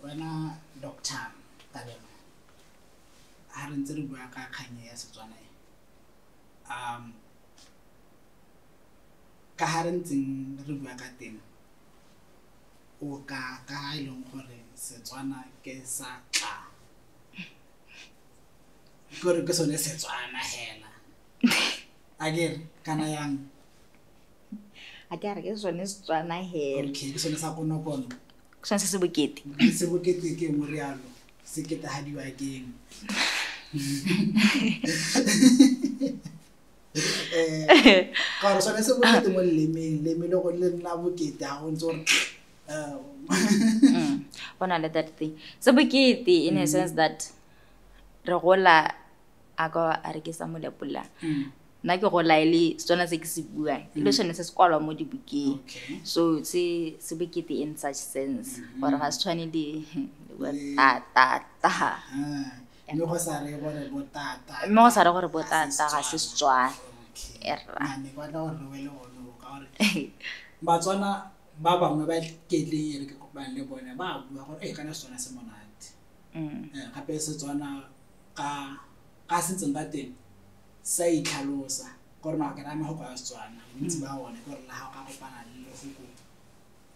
wena Dr. Kabelo ha re ntse re bua ka kganye ya Setswana ka ha re ntseng re bua ka teng o ka ileng gore Setswana ke sa tla gore ke sone Setswana hela agere kana yang ke sone Setswana hela okay ke sone sa konokono ke sone se bokete ke morialo se ke tahadiwa keng ka re sone se bokete mo lemeng le go le nna bokete ha go ntse gore bona le that thing se bokete in a sense that re gola aga a re ke sa molepola nna ke gola ile Setswana se ke se bua ile sone se kwalwa mo dibukeng so se bokete in such sense gore ga se tshwane le ta mme go sa re gore botata gore botata ga se Setswana era ne kwa tla gore we le ono ka gore Batswana ba bangwe ba ketleng re ke kopang le bone ba bua gore kana Setswana se monate gape Setswana ka setseng ka teng sa itlhalosa gore ma ka rama go kwa Setswana bontsi ba bone gore la ha ka kopana le lefoko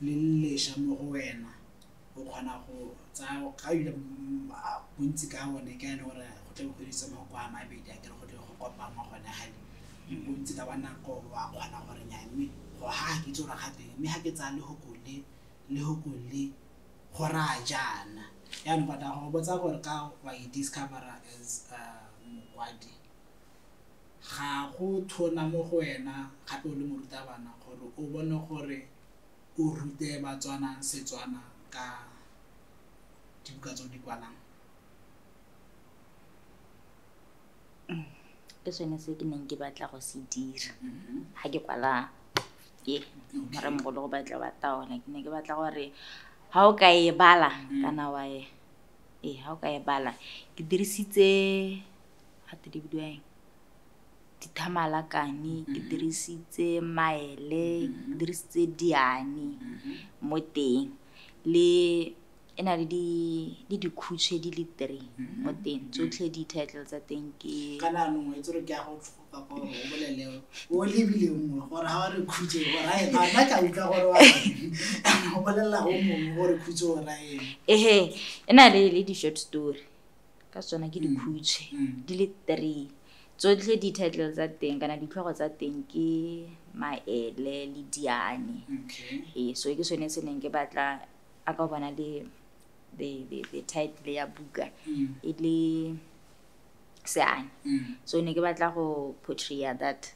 le lesha mo go wena o kgona go tsa ka ile bontsi ka bone ke ene gore go tle go ditse mo kwa mabedi a ke go tle go kopa mo gone ga bontsi ka bana go wa kgona gore nya mme go ha ke tsora ga teng mme ha ke tsa le hokole go ra jana ya no batla go botsa gore ka wa I discover as mokwadi ga go thona mo go wena gape o le morutabana gore o bone gore o rute Batswana Setswana ka dibuka tso di kwalang ke sone se ke neng ke batla go se dira ha ke kwala mara mbolo go batla ba taona ke ne ke batla gore ha o ka e bala kana wa ha o ka e bala ke dirisitse ha te di buang dithamalakane ke dirisitse maele ke dirisitse diane mo teng le ena le dikhutshwe di le 3 mo teng tsotlhe di titles tsa teng ke kana no e tsore ke a go tlhoka go bolele o lebile mo gore ha re khutshwe gore ai ba ka utlwa gore wa go bolela go mo gore khutshwe ora ena le di short story ka tsona ke dikhutshwe di le 3 tsotlhe di titles tsa teng kana ditlhogo tsa teng ke maele le diane so ke sone se neng ke batla aka bona le the title ya buka ile seane so ne ke batla go portray that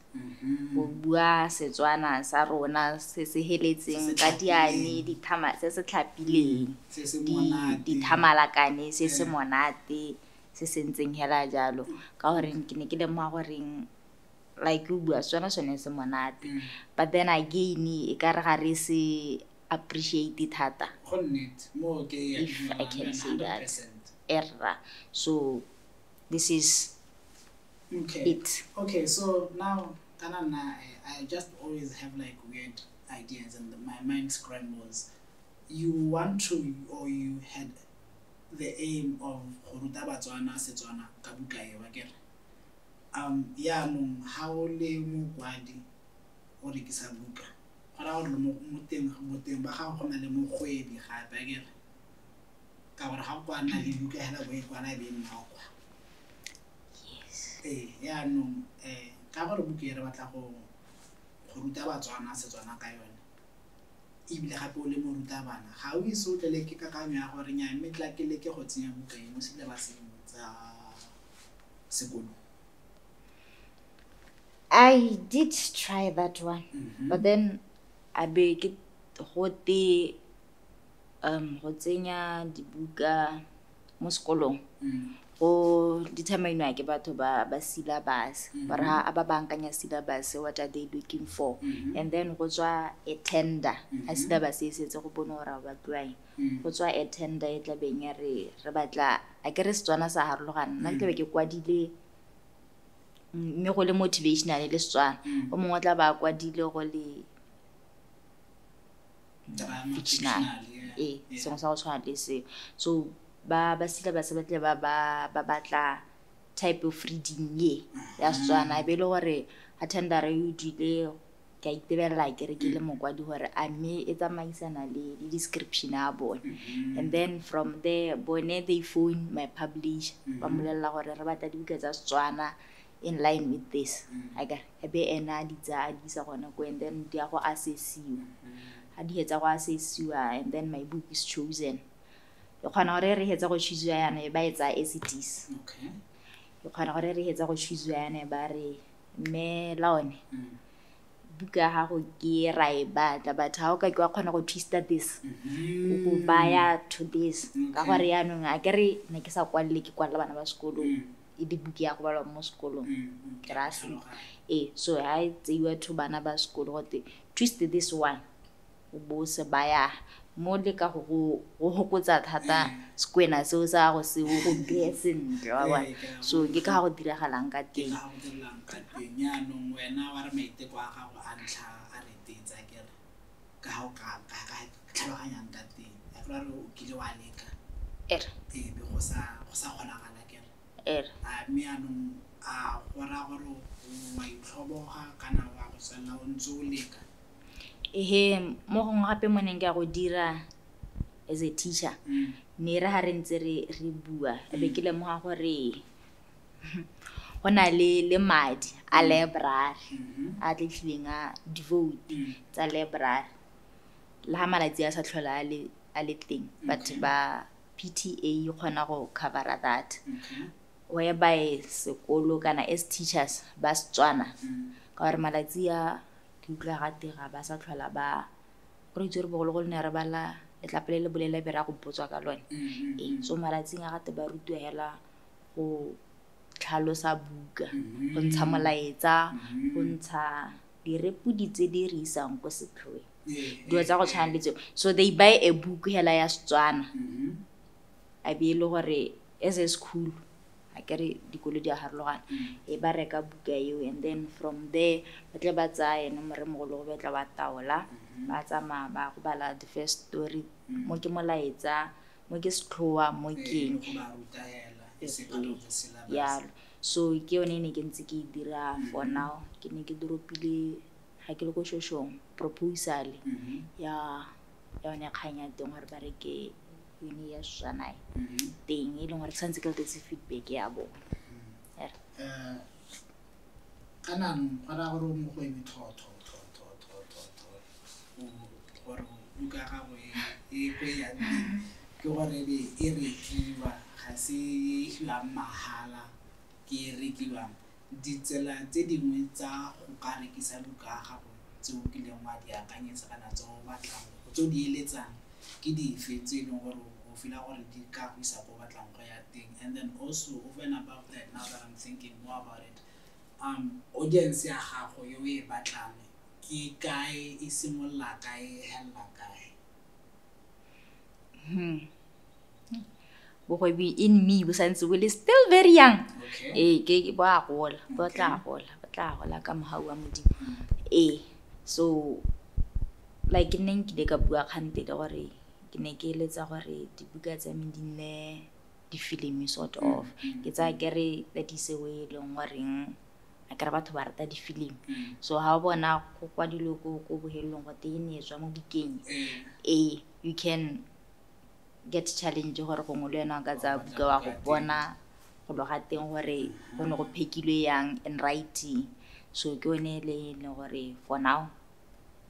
go bua Setswana sa rona se heletseng ka diane dithama se se tlhapileng dithamalakane se se monate se sentseng hela jalo ka gore ke ne ke le mo goreng like o bua Setswana sone se monate but then again e ka re ga re se appreciate thata if I can say that era so this is it so now I just always have like weird ideas and my mind scrambles. You want to or you had the aim of go ruta Batswana Setswana ka buka e wa kere ya no ha o le mokwadi o re ke sa buka gara gore mo teng ba ga go na le mogwebi gape kere ka gore ha kwa na le buka hela bo e kwana be nna kwa ya no ka gore buka e re batla go ruta Batswana Setswana ka yone ibile gape o le mo ruta bana ga o iso tlele ke kakanyo ya gore nya metla ke le ke go tsenya buka e mo sile ba se tsa sekolo. I did try that one but then a be ke gote go tsenya dibuka mo sekolong go determine ke batho ba syllabus but ha ba bankanya syllabus what are they looking for and then go tswa a tender a syllabus e setse go bona ora ba tloang go tswa a tender e tla beng ya re batla a ke re Setswana sa harologana nna ke be ke kwadile mme go le motivational le Setswana o mongwe tla ba kwadile go le fictional sengwe sa go tshwana le seo. So ba sila ba se batle ba batla type of reading ya Setswana be le gore attender you dile ka itebela ke re ke le mokwadi gore a me e tsamaisana le description ya bone. And then from there bone they phone my publisher ba molela gore re batla dibuka tsa Setswana in line with this. Aga be ena di sa gona go, and then di a go assessiwa. Ha di hetsa go assessiwa and then my book is chosen. Yo khona gore re hetsa go choose yana e ba etsa SCTs. Okay. Yo khona gore re hetsa go choose yana ba re me Laone. Buka ha go ke rai batla but ha o ka ke wa khona go twist this go baya to this ka gore ya nong a ke re ne ke sa kwalle ke kwalla bana ba sekolo e di buki ya go balwa mo sekolong class so I tseiwa to bana ba sekolo go twist this one o bo se baya mo le ka go hokotsa thata skwena seo sa go se go guessing wa so ke ka go diragalang ka teng ya nong wena wa re maite kwa ga go antla a re tetsa ke re ka ha o ka tlhaloganyang ka teng ya re o kile wa leka be go sa kgonagala ke re a me anong a gora gore wa itlhoboga kana wa go tsela o ntse o leka mo gongwe gape mo neng ke a go dira as a teacher ne re ha re ntse re bua be ke lemoga gore ona le madi a library a tlileng a devote tsa library la malatsi a sa tlhola a le teng but ba PTA khona go cover that whereby sekolo kana as teachers ba Setswana ka gore malatsi a tla ga tira ba sa tlhola ba re tsere bogolo ne re bala letlapele le bolela be ra go botswa ka lone so malatsing a gate ba rutwa hela go tlhalosa buka go ntsha molaetsa go ntsha direpudi tse di re isang go setlhoe dio tsa go tshwana le tseo so they buy a book hela ya Setswana a be le gore as a school a kere dikolo di a harologana e ba reka buka eo and then from there ba tle ba tsaya no more mogolo go betla ba taola ba tsama ba go bala the first story mo ke molaetsa mo ke setlhoa mo keng ya so ke yone ne ke ntse ke dira for now ke ne ke dropile ha ke le go shoshong proposal ya yone khanya teng gore ba reke yone ya Setswana teng e leng gore tsantse ke tse feedback ya bo kana para gore mo go eme thotho gore o ka ga go e go ya ke gore e rekiwa ga se hla mahala ke rekiwa ditsela tse dingwe tsa go ka rekisa buka ga go tseo ke leng wa di akanyetsa kana tso batlang tso di eletsang ke di fetse no gore o fila gore di ka go isa go batlang go ya teng. And then also over and above that, now that I'm thinking more about it, audience ya gago yo e batlang ke kae e simolla kae hella kae bogobi in me bosantse we still very young ke ba gola ba tla gola ka mohaua modimo so like neng ke ka bua khante le gore ke ne ke letsa gore dibuka tsa me di ne di film sort of ke tsa kere that is a way le ngwareng a kere batho ba rata di film so ha bona go kwa diloko go bohelong go tene tswa mo bikeng you can get challenge gore go ngole na ka tsa buka wa go bona go lo ga teng gore go ne go phekilwe yang in writing so ke one le gore for now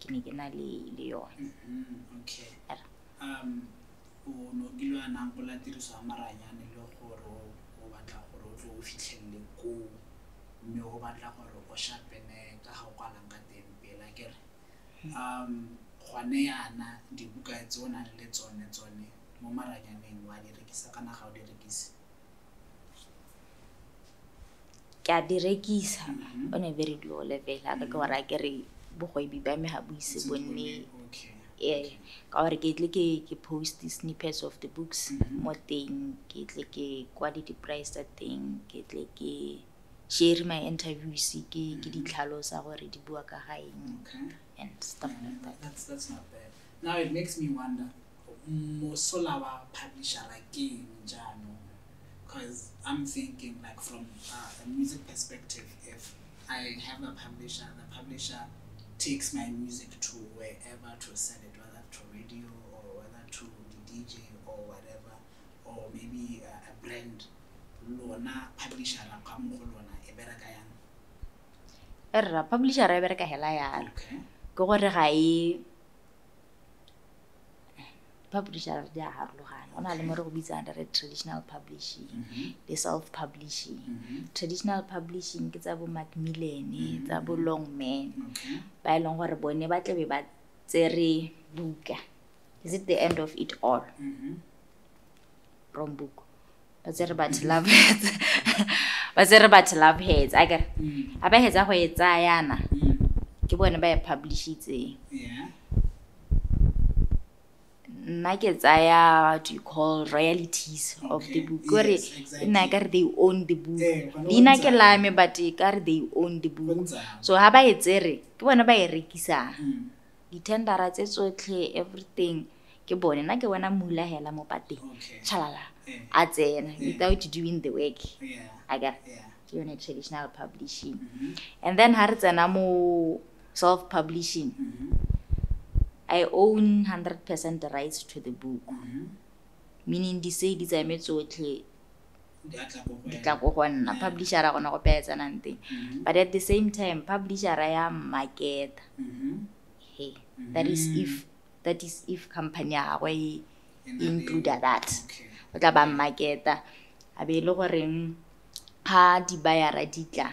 ke ne ke na le yone okay o no ilwa nang go la tiriso a maranyane le gore o batla gore o tlo o fitlhelle ko mme o batla gore o shapene ka ga o kwalang ka teng pela kere gone yana dibuka tse o nang le tsone mo maranyaneng wa di rekisa kana ga o di rekisa ke a di rekisa on a very low level ha ka gore ke re bogoibi ba me ha bo ise bone ka gore ke tle ke post snippets of the books mo teng ke tle ke quality price that thing ke tle ke share my interviews ke di tlhalosa gore di bua ka gaeng and stuff like that. That's not bad. Now it makes me wonder mosola wa publisher ke njano, because I'm thinking like from a music perspective, if I have a publisher, the publisher takes my music to wherever to sell it, whether to radio or whether to the DJ or whatever, or maybe a brand. Lona publisher la ka mo lona e bereka yang? Erra publisher e bereka hela yalo. Okay. Ke gore ga e publisher dia harologana. Ona le more go bitsa under traditional publishing, the self publishing. Traditional publishing ke tsa bo Macmillan, tsa bo Longman. Ba ileng gore bone ba tle be ba tsere buka. Is it the end of it all? From book. But about love heads. But about love heads. I get. I bet heads are where it's Diana. Keep on by publish it. Yeah. Naked Zaya, what do you call royalties of the book? Yes, exactly. Nagar they own the book. Dina ke lame but they own the book. So how about it? Keep on by Rikisa. The tender tse tsotlhe everything. Ke bone na ke wana mula hela mo pate. Chalala. At without doing the work. I got you on a traditional publishing. And then Hartzanamo self-publishing. I own 100% the rights to the book. Meaning they say this I made so clear. Publisher are gonna pay and but at the same time, publisher I am market. Hey, that is if company are way included that. What about market? I be lowering ha di buyer raditla.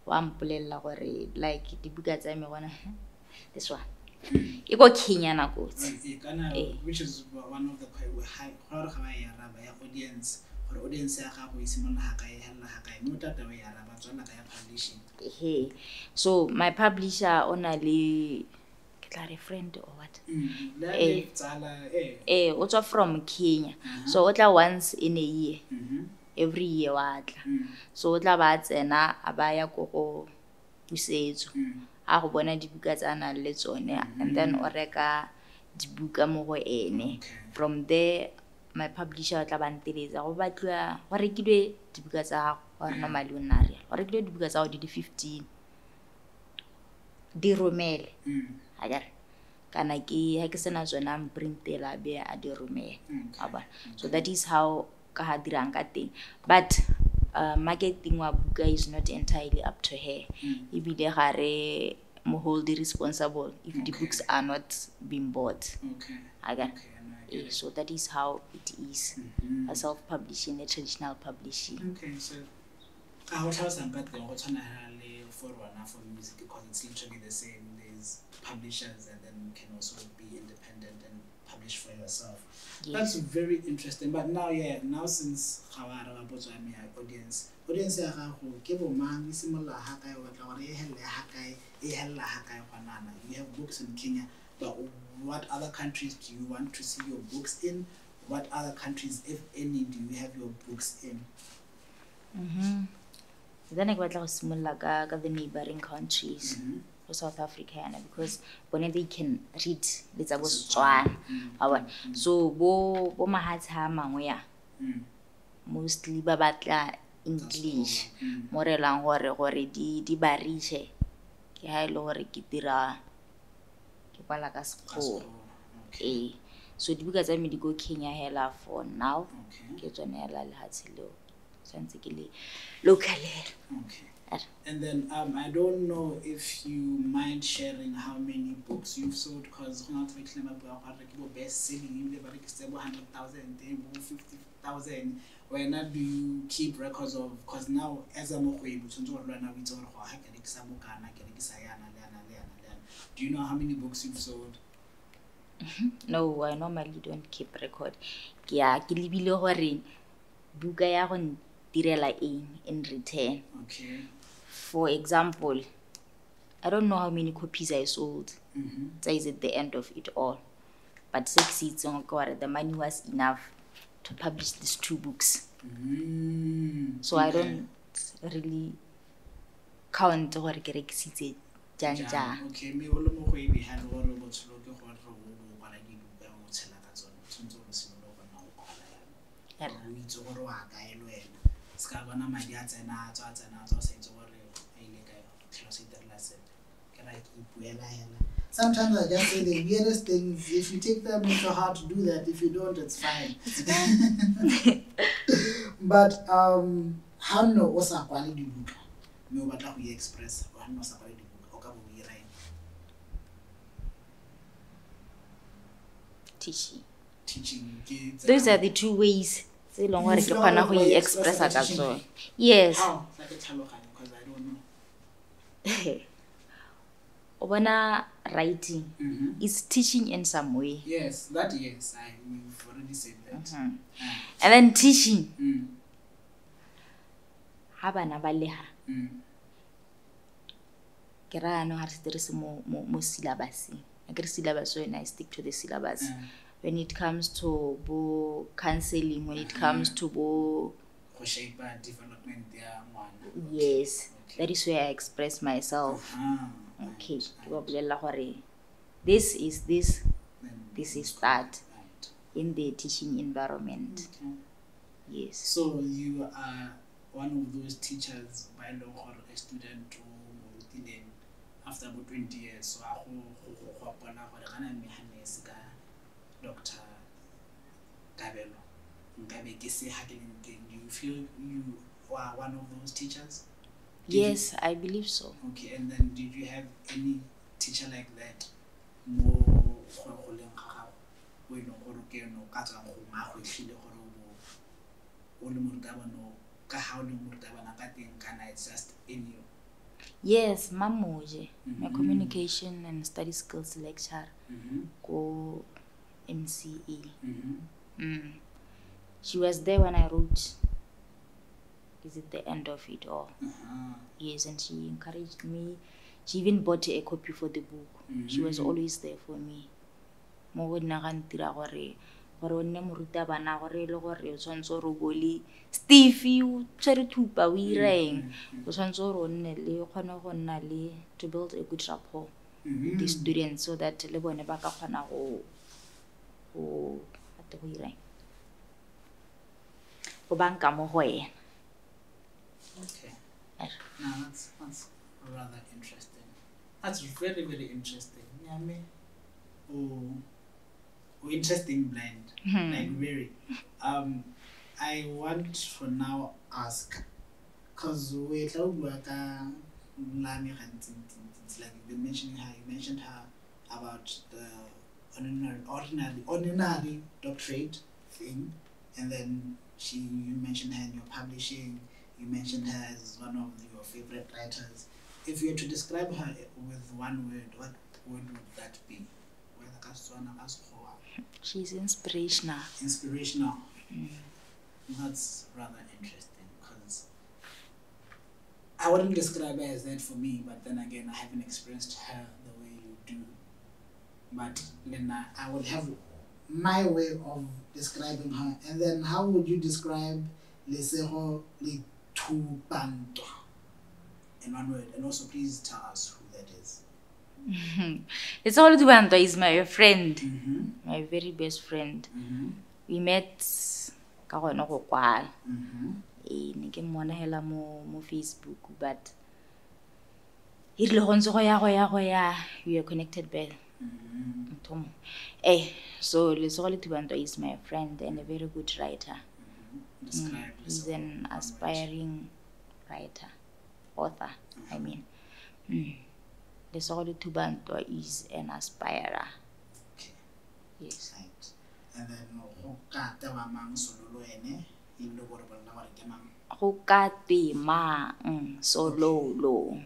One pulela gore like the book at me wanna this one. You go Kenya na go. Which is one of the audience or audience ya ga go isimola ha kae hella ha kae mo tata we ya raba tsona ka ya publishing. So my publisher only a friend or what? Also from Kenya. So otla once in a year. Every year watla. So otla ba tsena abaya go busetso. A go bona dibuka tsana le tsone and then o reka dibuka mo go ene. From there my publisher tla ba nteletsa go batla go rekilwe dibuka tsa go rena malionari. Go rekilwe dibuka tsa go di 15. Di romele. Agar kana ke ha ke sena tsona mprintela be a di romela aba so that is how ka ha dirang ka teng but marketing wa buka is not entirely up to her ibile gare mo hold responsible if the books are not being bought agar so that is how it is a self publishing, a traditional publishing. So how some go tshwana le for one for music because it's literally the same. There's publishers and then you can also be independent and publish for yourself. That's very interesting. But now since Khawara about my audience ya gago ke bo mang isimola ha kae wa tla gore e hella ha kae kwanana. You have books in Kenya, but what other countries do you want to see your books in? What other countries, if any, do you have your books in? Then I got to similar ka the neighboring countries for South Africa because when they can read it's about Swan. So bo mahatha mangwe ya mostly ba batla English more lang gore di ba riche ke ha ile gore ke tira ke pala ka sekgo so dibuka tsa me di go Kenya hela for now ke tsone hela le hatselo santse ke le local. And then I don't know if you mind sharing how many books you've sold because not best selling in the 100,000 50,000. When do you keep records of? Because now as a do you know how many books you've sold? No, I normally don't keep record. Ke libile gore buka ya go ntirela in return. For example, I don't know how many copies I sold. That is at the end of it all. But 6 seats on the money was enough to publish these 2 books. So I don't really count or get seated. Okay, me all of my we had o itse gore wa kae le wena se ka bona madi a tsena a sa itse gore a ile ka tlhalosa iterela sepe ke ra ke ipuela hela. Sometimes I just say the weirdest things. If you take them into heart, do that. If you don't, it's fine. But how no osa kwale dibuka me o batla go express wa no sa kwale dibuka o ka bo ira eng? Teaching. Those are the two ways tse long gore ke kgona go expressa ka tsone. Yes. How? Like a tlhaloganyo because I don't know. O bona writing is teaching in some way. Yes, you've already said that. And then teaching. Ha bana ba leha. Ke ra no ha re dire se mo syllabus. Agri syllabus when I stick to the syllabus. When it comes to bo counseling, when it comes to bo shape development there one. Yes, okay. That is where I express myself. Okay, this is this is that in the teaching environment. Okay. Yes. So you are one of those teachers by law or a student who after about 20 years so Dr. Kabelo. Do you feel you are one of those teachers? Yes, I believe so. Okay, and then did you have any teacher like that? Yes, Mamoje, my communication and study skills lecturer, go MCE. She was there when I wrote Is it the end of it all? Yes, and she encouraged me. She even bought a copy for the book. She was always there for me. Mo go nna ga ntira gore o nne moruta bana gore le gore o tshwantse o boli Stevie o tsere thupa o ireng o tshwantse o nne le kgone go nna le to build a good rapport with the students so that le bone ba ka kgona go ireng go banka mo go ena. Okay. Now that's rather interesting. That's very, very interesting. Yeah, me. Oh, interesting blend. Like very. I want for now ask, cause we talk about like you mentioned her about the ordinary doctorate thing, and then you mentioned her in your publishing. You mentioned her as one of your favorite writers. If you were to describe her with one word, what word would that be? She's inspirational. Inspirational. That's rather interesting because I wouldn't describe her as that for me, but then again, I haven't experienced her the way you do. But then I would have my way of describing her. And then how would you describe Lesego Tubanto in one word? And also please tell us who that is. It's all Tubanto is my friend, my very best friend. We met ka gona go kwala. Ne ke mmona hela mo Facebook, but it le gonse go ya we are connected by so Lesego Tubanto is my friend and a very good writer. He's an aspiring writer, author, I mean. Lesego Tubanto is an aspirer. Okay. Yes. Right. And then Sololo.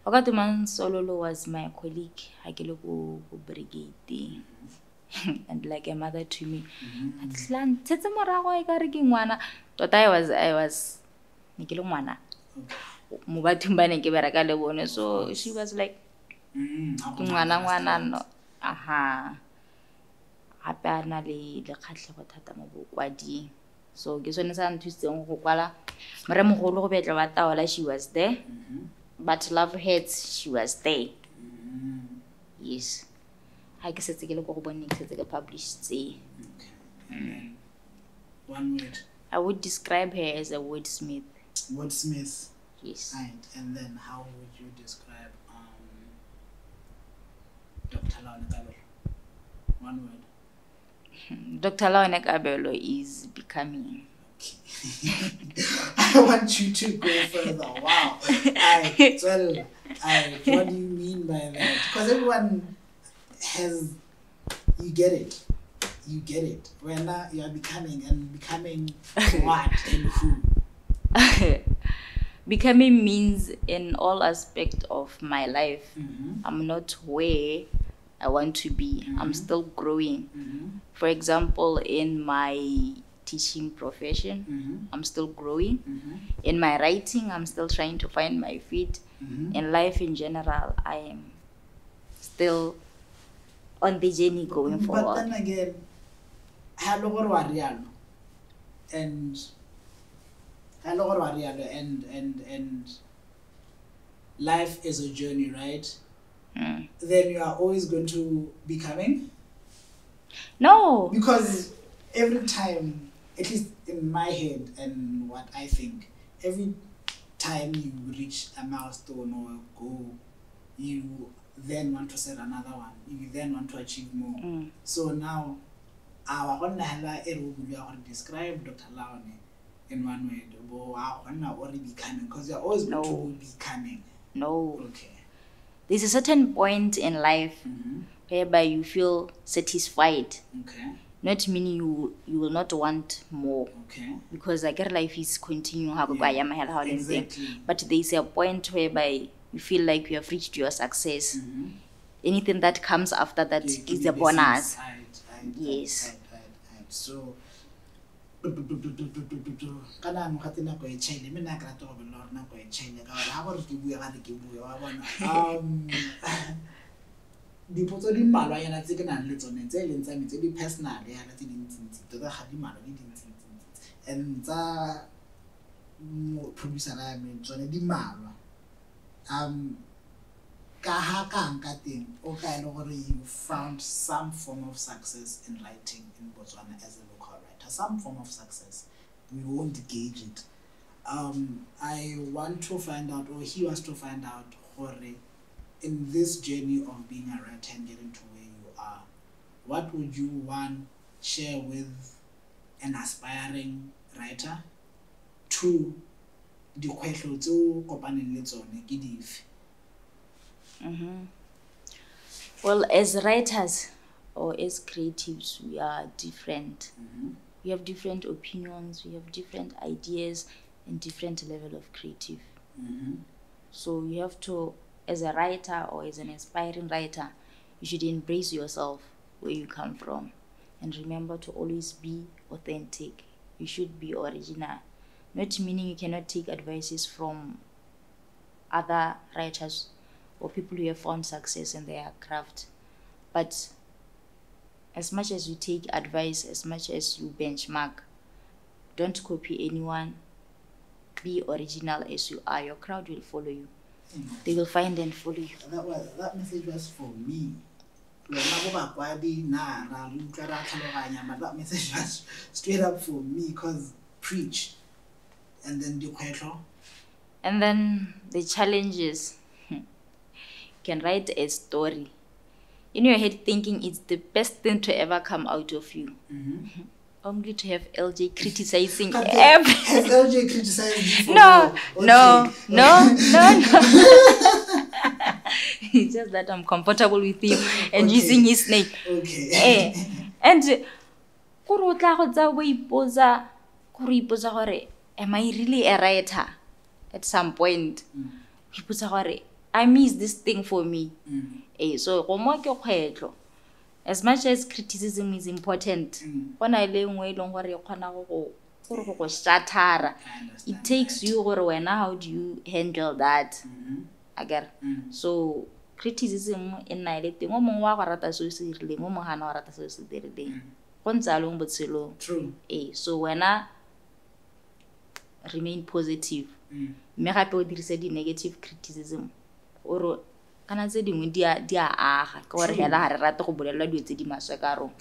Okateman Sololo was my colleague. I go brigade. And like a mother to me. I was so she was like no. So ke sone sa nthusitseng go kwala mare mogolo go betla ba taola she was there, but love hurts she was there. Yes, ha ke setse ke le go bona ke setse ke publish tse. One word. I would describe her as a wordsmith. Wordsmith. Yes. Right. And then how would you describe Dr. Laone Kabelo? One word. Dr. Laone Kabelo is becoming. Okay. I want you to go further. Wow. What do you mean by that? Because everyone has, you get it. When you are becoming what and who? Becoming means in all aspects of my life. Mm-hmm. I'm not where I want to be. Mm-hmm. I'm still growing. Mm-hmm. For example, in my teaching profession, mm-hmm. I'm still growing. Mm-hmm. In my writing, I'm still trying to find my feet. Mm-hmm. In life in general, I am still on the journey going forward. But then again, and life is a journey, right? Mm. Then you are always going to be coming? No. Because every time, at least in my head and what I think, every time you reach a milestone or a goal, you then want to set another one. You then want to achieve more. Mm. So now, I want to describe Dr. Laone in one word. I want to becoming, because you're always going to be becoming. No. Okay. There's a certain point in life Mm-hmm. whereby you feel satisfied. Okay. Not meaning you will not want more. Okay. Because like life is continuing. Yeah, exactly. But there's a point whereby you feel like you have reached your success. Mm-hmm. Anything that comes after that is a bonus. Yes. So, kana mokgati nako e tšhaile mme nna ke rata go bolela gore nako e tšhaile ka gore ga gore ke bue gare ke bue wa bona dipotso di mmalwanyana tse ke nang le tsone tse e leng tsa me tse di-personal yana tse dintsintsi tota ga di mmalwa di dintsintsi and tsa producera ya me tsone di mmalwa ka ha kang ka teng o ka e le gore you found some form of success in writing in Botswana as a local writer, some form of success. We won't gauge it. I want to find out, or he wants to find out, in this journey of being a writer and getting to where you are, what would you want to share with an aspiring writer? Two, dikgwetlho tse o kopaneng le tsone ke dife? Well, as writers or as creatives, we are different. Mm-hmm. We have different opinions, we have different ideas, and different level of creative. Mm-hmm. So you have to, as a writer or as an aspiring writer, you should embrace yourself where you come from. And remember to always be authentic. You should be original. Not meaning you cannot take advices from other writers or people who have found success in their craft. But as much as you take advice, as much as you benchmark, don't copy anyone. Be original as you are. Your crowd will follow you. Mm-hmm. They will find and follow you. That message was for me. But that message was straight up for me, because preach. And then do kgwetlho. And then the challenge is, you can write a story in your head thinking it's the best thing to ever come out of you. Mm-hmm. Only to have LJ criticizing every... Has LJ criticized you? No. It's just that I'm comfortable with him and using his name. Okay. And am I really a writer at some point? I miss this thing for me. So as much as criticism is important, it takes you how do you handle that? So criticism in True. So when I remain positive, negative criticism or kana tse dingwe di a aga ka gore hela ha re rate go bolela dilo tse di maswe ka rona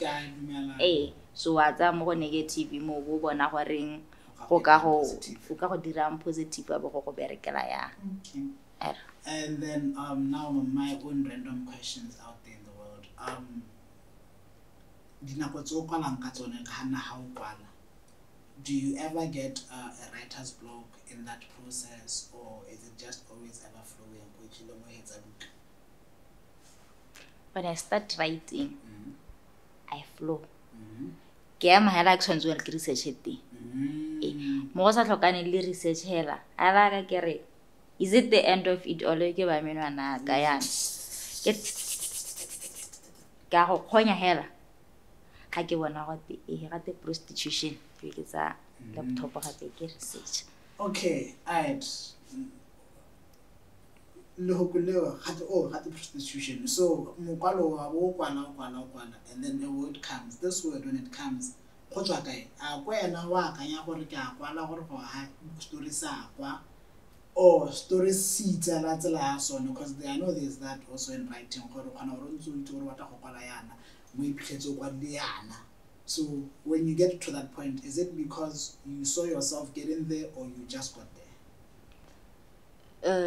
so wa tsa mo go negative mo bo bona go reng go ka go dirang positive ba go go berekela ya. Okay. And then now my own random questions out there in the world. Dinako tso kwalang ka tsone ka hana ha o kwala. Do you ever get a writer's block in that process, or is it just always ever flowing? When I start writing, I flow. Ke ya mahela ke tshwanetse ke research ete. Mo go sa tlhokane le research hela. A ba ka kere, is it the end of it all ke ba menwana ka yana? Ke go khonya hela. Ga ke bona go te e ga te prostitution ke tsa laptop ga te ke research. Okay, alright. Le ho kulewa ga te prostitution. So mokwalo wa bo kwana and then the word comes. This word when it comes go tswa kae? A kwena wa ka nya gore ke a kwala gore go ha story sa kwa or story sitsa la tsela ya sone, because I know there's that also in writing gore khona gore ntse o itse gore batla go kwala yana mo iphetse kwa le yana. So when you get to that point, is it because you saw yourself getting there or you just got there?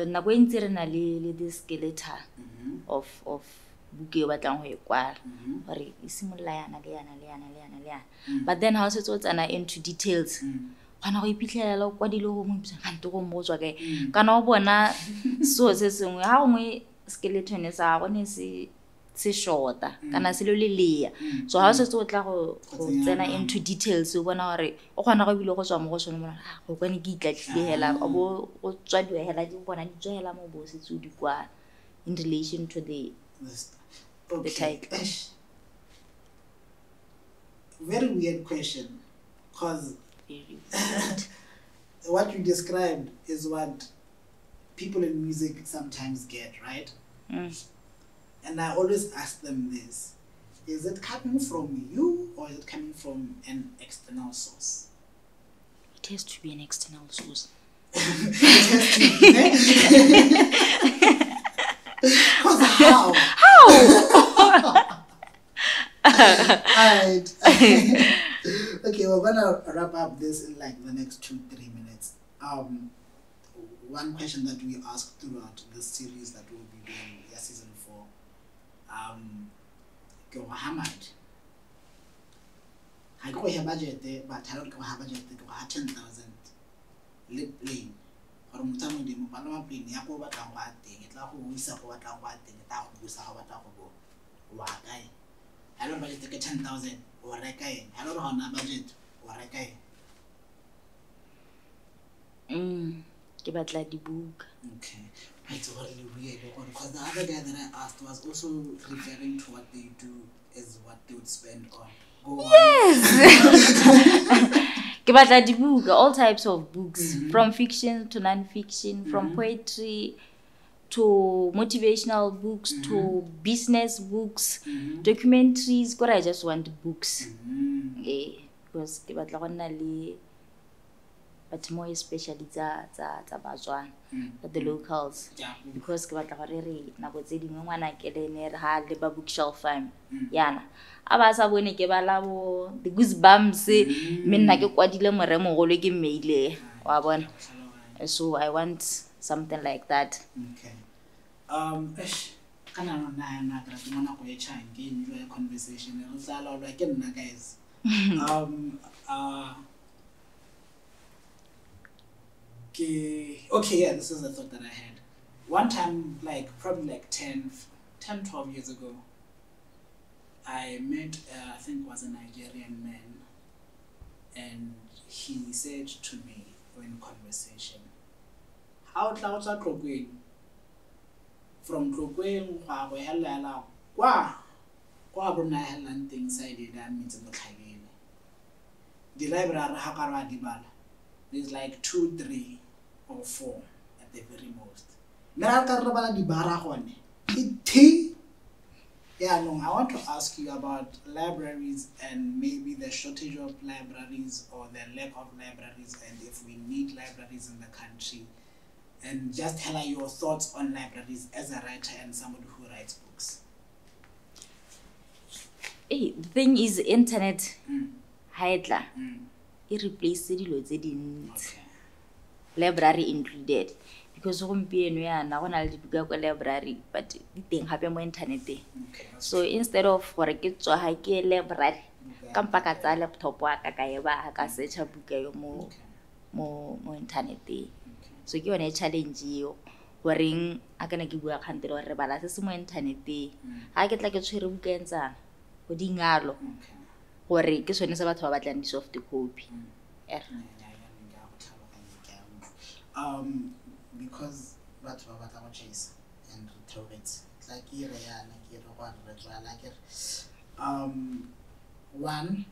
Na go ntse re na le this skeleton of buke ba tlang go e kwala gore e simolla yana le yana. But then how se tsana into details. Kana go iphitlhela kwa dilo go mo ipsa kante go mo tswa kae kana o bona so se sengwe ha ngwe skeleton sa go ne se shorta kana se le leya, so ha se tla go tsena into details o bona gore o kgona go bile go tswa mo go sone mona go kwane ke itlatlile hela go tswa di hela di bona di tswa hela mo bo se tsu di kwa in relation to the title. Very weird question, because what you described is what people in music sometimes get, right? And I always ask them this: is it coming from you or is it coming from an external source? It has to be an external source. It has to be. How? Alright. Okay, we're gonna wrap up this in like the next 2-3 minutes. One question that we asked throughout this series that we'll be doing, season 4. How much? I go here budget, but I don't go have budget. Go 10,000. Lip plane. Or mutamo di mo palama plane ya go batla go ateng, e tla go isa go batla go ateng, e tla go busa go batla go go wa kae. I don't budget ke 10,000 o reka eng. I don't have budget o reka eng. Ke batla di book. Okay. It's really weird because the other guy that I asked was also referring to what they do as what they would spend on. Yes. Ke batla di book, all types of books, from fiction to non-fiction, from poetry to motivational books to business books, documentaries. I just want books. Because ke batla go nna le but more especially the locals, because ke batla gore re nako tse dingwe ngwana ke le ne re ha le ba bookshelf fam yana aba sa bone ke bala bo the goosebumps me nna ke kwadile moremo go le ke maile wa bona, so I want something like that. Okay. Kana na ka mona go e chang ke enjoy conversation re tsala like nna guys. Okay, yeah, this is the thought that I had. One time, like probably like 10-12 years ago, I met, I think it was a Nigerian man, and he said to me in conversation, how from Klokwen, the library there's like 2, 3, or 4 at the very most. Yeah, no, I want to ask you about libraries and maybe the shortage of libraries or the lack of libraries, and if we need libraries in the country, and just tell us your thoughts on libraries as a writer and somebody who writes books. the thing is internet haitla it replaces dilo tse dintsi library included because gompieno yana go na le dibuka kwa library but di teng gape mo inthaneteng so instead of gore ke tswa ha ke library kampa ka tsa laptop wa ka ka eba ka searcha buka yo mo inthaneteng so ke yone challenge yo goreng a kana ke bua khantelo re bala se mo inthaneteng ha ke tla ke tshwere buka entsa go dingalo gore ke sone se batho ba batlang di soft copy because batho ba batla go chase and retrograde like ire yana ke re go retro like one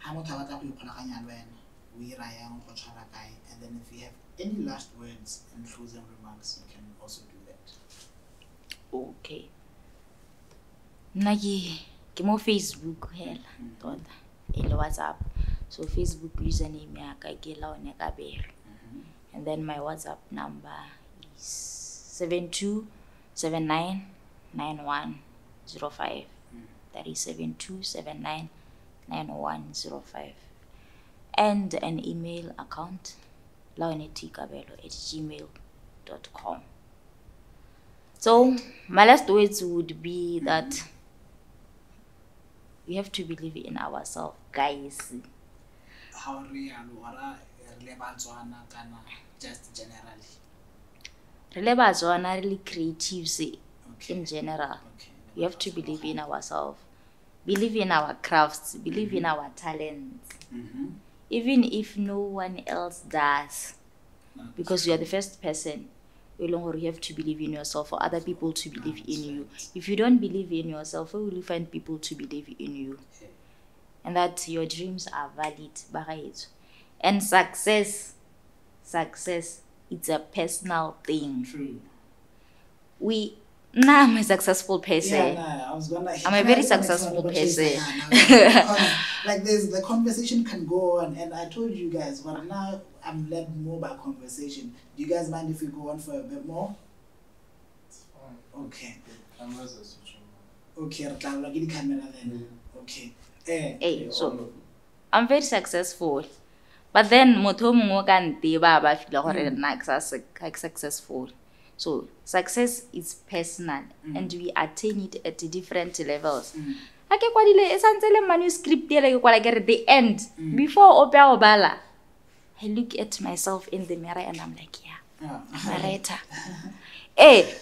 ha motho ba tla go ikgolaganya le wena o ira yang go tshwara kae and then if you have any last words and closing remarks you can also do that. Okay, nna ke mo Facebook hela tota le WhatsApp so Facebook username ya ka ke Laone Kabelo and then my WhatsApp number is 72799105 that is 72799105 and an email account laonetkabelo@gmail.com. So my last words would be that we have to believe in ourselves, guys. How real or Batswana kana just generally? Really Batswana, really creatives in general. We have to believe in ourselves, believe in our crafts, believe in our talents. Even if no one else does, because you are the first person, you have to believe in yourself for other people to believe in you. If you don't believe in yourself, where will you find people to believe in you? And that your dreams are valid. And success, it's a personal thing. True. I'm a successful person. I'm a very successful person. Like the conversation can go on, and I told you guys, but now I'm led more by conversation. Do you guys mind if we go on for a bit more? It's fine. Okay. Cameras are switching on. Okay, I'll get the camera then. Okay. Hey, so I'm very successful. But then motho mongwe ka nte ba feel gore nna ke successful. So success is personal and we attain it at different levels. Ake kwadile e santse le manuscript ele ke kwala ke re the end. Before opea obala, I look at myself in the mirror and I'm like, yeah, I'm a writer.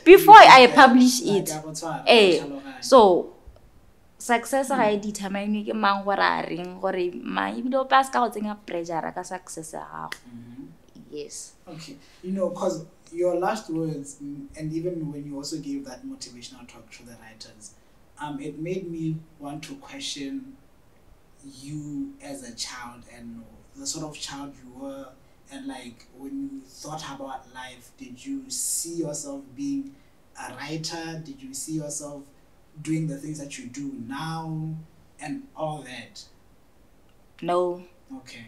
Before I publish it, so success ga e determine ke mang gore a reng gore ma e bile o pass ka go tsenya pressure ka success ya gago. Yes. Okay. You know, because your last words, and even when you also gave that motivational talk to the writers, it made me want to question you as a child and the sort of child you were, and like when you thought about life, did you see yourself being a writer? Did you see yourself doing the things that you do now and all that? No. Okay.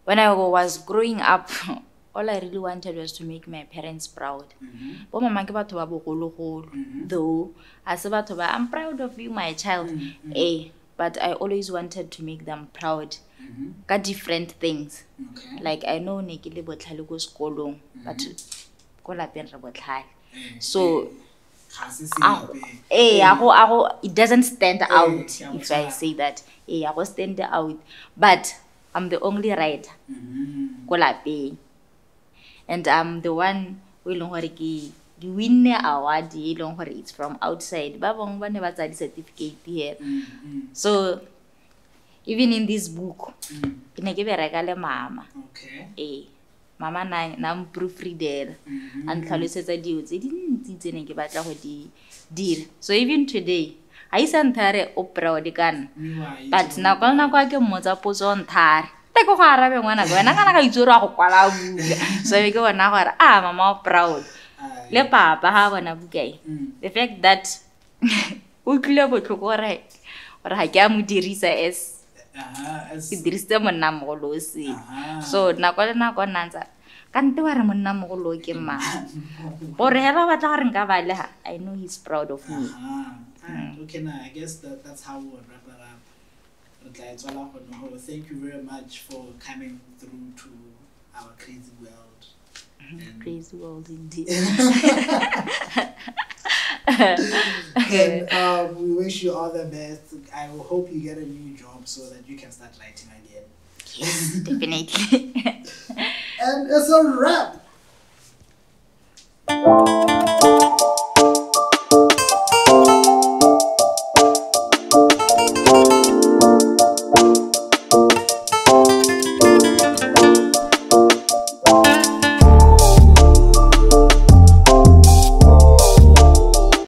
When I was growing up, all I really wanted was to make my parents proud. Though I'm proud of you, my child. But I always wanted to make them proud. Got different things. Okay. Like I know nekile botlhale go sekolong, but ko lapeng re botlhale. So it doesn't stand out if I say that. I go stand out. But I'm the only writer. Ko lapeng. And I'm the one who the winner award it's from outside. Ba bang ba ne ba tsa certificate here. So even in this book, ke ne ke bereka le mama. Okay. Mama na proofreader and tlhalosetsa dio tse dintsi tse ne ke batla go di dira. So even today, I santare o proud kana. But na kwa ke mmotsa potso nthare. Te go arabe ngwana ka wena kana ka itsoro a go kwala buka. So ke bona gore mama o proud. Le papa ha bona buka. The fact that o tlile botlhoko gore ga ke a mo dirisa as ke dirisitse monna mogolo se. So nako le nako nantsa ka nte wa re monna mogolo ke mang. Gore hela batla gore nka ba le I know he's proud of me. Okay, now I guess that's how we'll wrap it up. Thank you very much for coming through to our crazy world. Crazy world indeed. And we wish you all the best. I hope you get a new job so that you can start writing again. Yes, definitely. And it's a wrap.